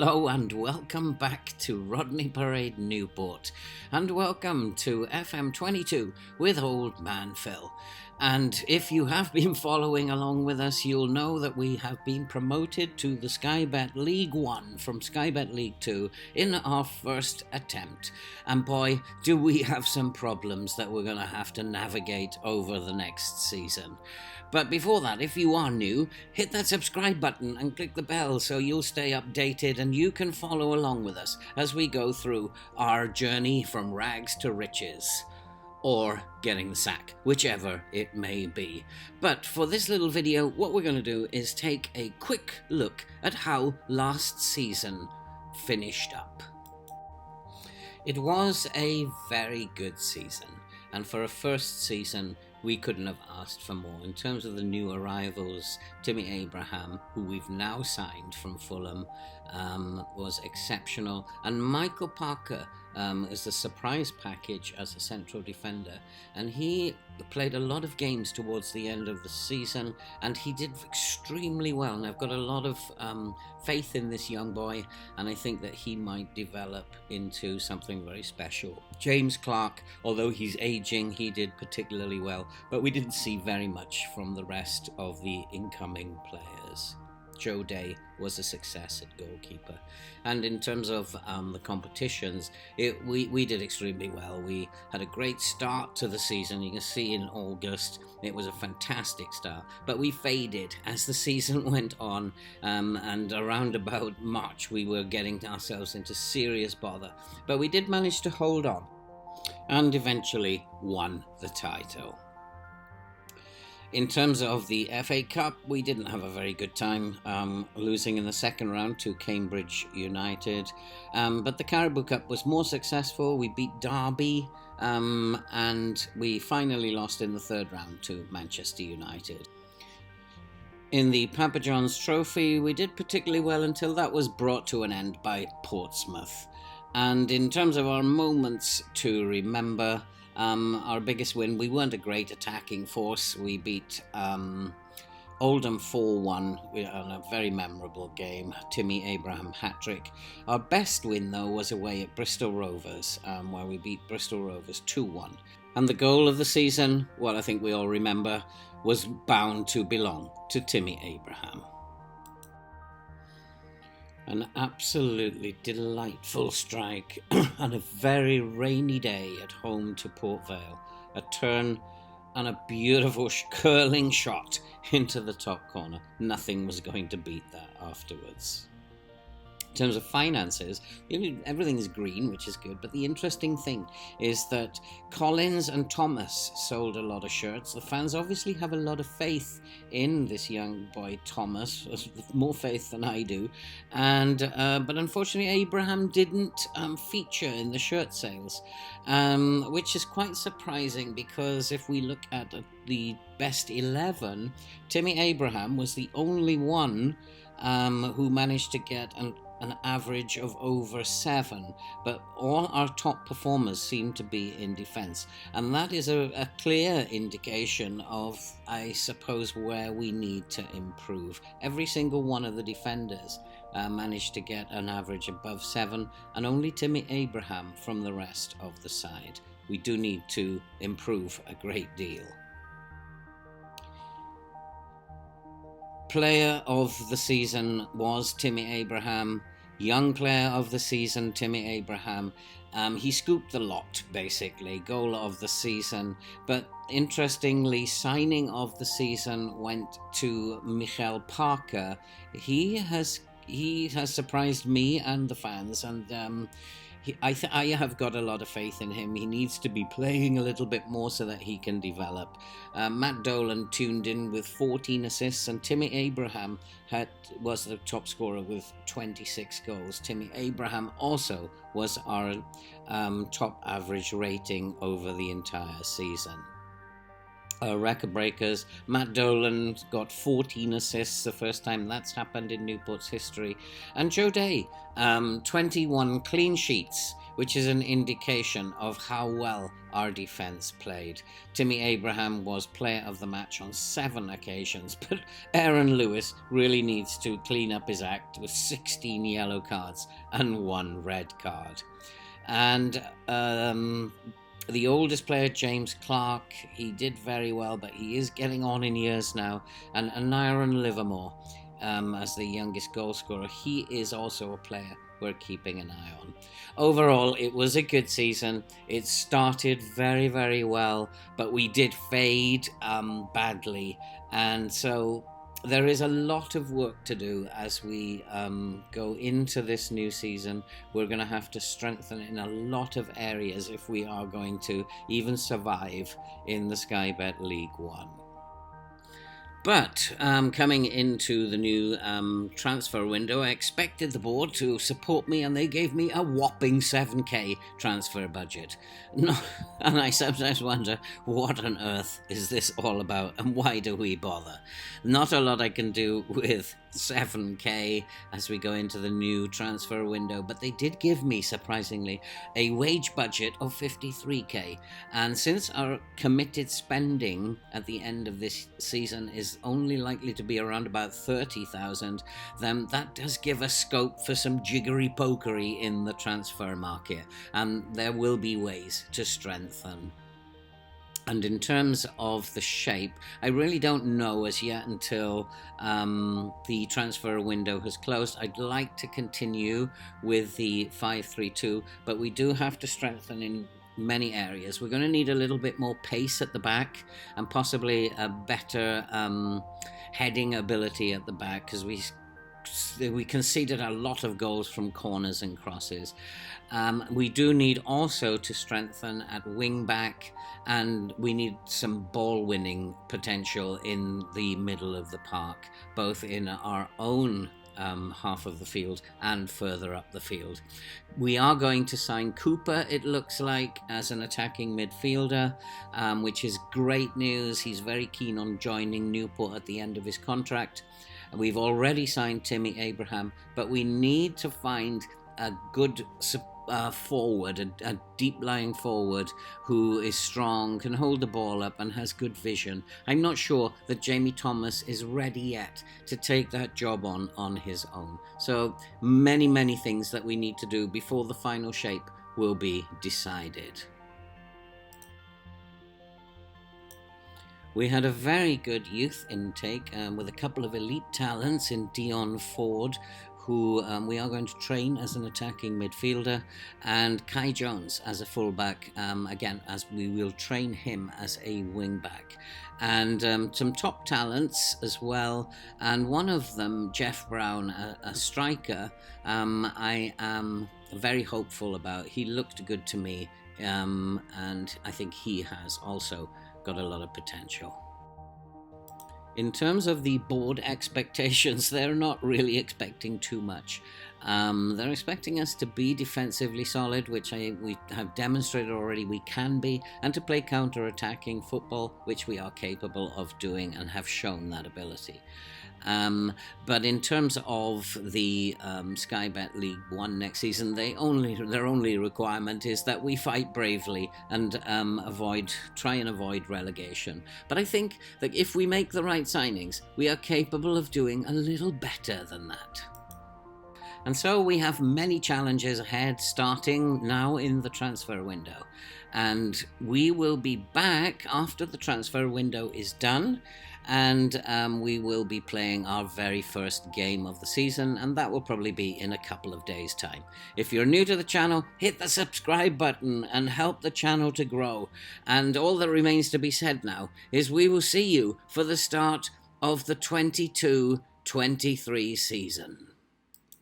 Hello and welcome back to Rodney Parade Newport, and welcome to FM22 with Old Man Phil. And if you have been following along with us, you'll know that we have been promoted to the Sky Bet League 1 from Sky Bet League 2 in our first attempt. And boy, do we have some problems that we're going to have to navigate over the next season. But before that, if you are new, hit that subscribe button and click the bell so you'll stay updated and you can follow along with us as we go through our journey from rags to riches. Or getting the sack, whichever it may be. But for this little video, what we're going to do is take a quick look at how last season finished up. It was a very good season, and for a first season, we couldn't have asked for more. In terms of the new arrivals, Timmy Abraham, who we've now signed from Fulham, was exceptional. And Michael Parker is the surprise package as a central defender. And he played a lot of games towards the end of the season, and he did extremely well. And I've got a lot of faith in this young boy, and I think that he might develop into something very special. James Clark, although he's aging, he did particularly well, but we didn't see very much from the rest of the incoming players. Joe Day was a success at goalkeeper. And in terms of the competitions, we did extremely well. We had a great start to the season. You can see in August, it was a fantastic start. But we faded as the season went on, and around about March, we were getting ourselves into serious bother. But we did manage to hold on and eventually won the title. In terms of the FA Cup, we didn't have a very good time, losing in the second round to Cambridge United. But the Caribou Cup was more successful. We beat Derby, and we finally lost in the third round to Manchester United. In the Papa John's Trophy, we did particularly well until that was brought to an end by Portsmouth. And in terms of our moments to remember, our biggest win, we weren't a great attacking force. We beat Oldham 4-1 on a very memorable game. Timmy Abraham hat-trick. Our best win, though, was away at Bristol Rovers, where we beat Bristol Rovers 2-1. And the goal of the season, well, I think we all remember, was bound to belong to Timmy Abraham. An absolutely delightful strike on a very rainy day at home to Port Vale. A turn and a beautiful curling shot into the top corner. Nothing was going to beat that afterwards. In terms of finances, everything is green, which is good, but the interesting thing is that Collins and Thomas sold a lot of shirts. The fans obviously have a lot of faith in this young boy Thomas, more faith than I do, and but unfortunately Abraham didn't feature in the shirt sales, which is quite surprising, because if we look at the best 11, Timmy Abraham was the only one who managed to get an average of over 7, but all our top performers seem to be in defence, and that is a clear indication of, I suppose, where we need to improve. Every single one of the defenders managed to get an average above 7, and only Timmy Abraham from the rest of the side. We do need to improve a great deal. Player of the season was Timmy Abraham. Young player of the season, Timmy Abraham. He scooped the lot, basically. Goal of the season. But interestingly, signing of the season went to Michael Parker. He has surprised me and the fans, and I have got a lot of faith in him. He needs to be playing a little bit more so that he can develop. Matt Dolan tuned in with 14 assists, and Timmy Abraham was the top scorer with 26 goals. Timmy Abraham also was our top average rating over the entire season. Record breakers, Matt Dolan got 14 assists, the first time that's happened in Newport's history, and Joe Day, 21 clean sheets, which is an indication of how well our defence played. Timmy Abraham was player of the match on 7 occasions, but Aaron Lewis really needs to clean up his act with 16 yellow cards and 1 red card. And the oldest player, James Clark, he did very well, but he is getting on in years now. And Nyron Livermore, as the youngest goal scorer, he is also a player we're keeping an eye on. Overall, it was a good season. It started very, very well, but we did fade badly. And so there is a lot of work to do as we go into this new season. We're going to have to strengthen in a lot of areas if we are going to even survive in the Sky Bet League One. But coming into the new transfer window, I expected the board to support me, and they gave me a whopping 7k transfer budget. No, and I sometimes wonder, what on earth is this all about, and why do we bother? Not a lot I can do with 7k as we go into the new transfer window, but they did give me, surprisingly, a wage budget of 53k. And since our committed spending at the end of this season is only likely to be around about 30,000, then that does give us scope for some jiggery pokery in the transfer market, and there will be ways to strengthen. And in terms of the shape, I really don't know as yet until the transfer window has closed. I'd like to continue with the 5-3-2, but we do have to strengthen in many areas. We're going to need a little bit more pace at the back, and possibly a better heading ability at the back, because we conceded a lot of goals from corners and crosses. We do need also to strengthen at wing back, and we need some ball winning potential in the middle of the park, both in our own half of the field and further up the field. We are going to sign Cooper, it looks like, as an attacking midfielder, which is great news. He's very keen on joining Newport at the end of his contract. We've already signed Timmy Abraham, but we need to find a good forward, a deep-lying forward who is strong, can hold the ball up and has good vision. I'm not sure that Jamie Thomas is ready yet to take that job on his own. So many things that we need to do before the final shape will be decided. We had a very good youth intake with a couple of elite talents in Dion Ford, who we are going to train as an attacking midfielder, and Kai Jones as a fullback, again, as we will train him as a wing-back. And some top talents as well, and one of them, Jeff Brown, a striker, I am very hopeful about. He looked good to me, and I think he has also got a lot of potential. In terms of the board expectations, they're not really expecting too much. They're expecting us to be defensively solid, which we have demonstrated already we can be, and to play counter-attacking football, which we are capable of doing and have shown that ability. But in terms of the Sky Bet League One next season, their only requirement is that we fight bravely and try and avoid relegation. But I think that if we make the right signings, we are capable of doing a little better than that. And so we have many challenges ahead, starting now in the transfer window. And we will be back after the transfer window is done, and we will be playing our very first game of the season, and that will probably be in a couple of days' time. If you're new to the channel, hit the subscribe button and help the channel to grow. And all that remains to be said now is we will see you for the start of the 22-23 season.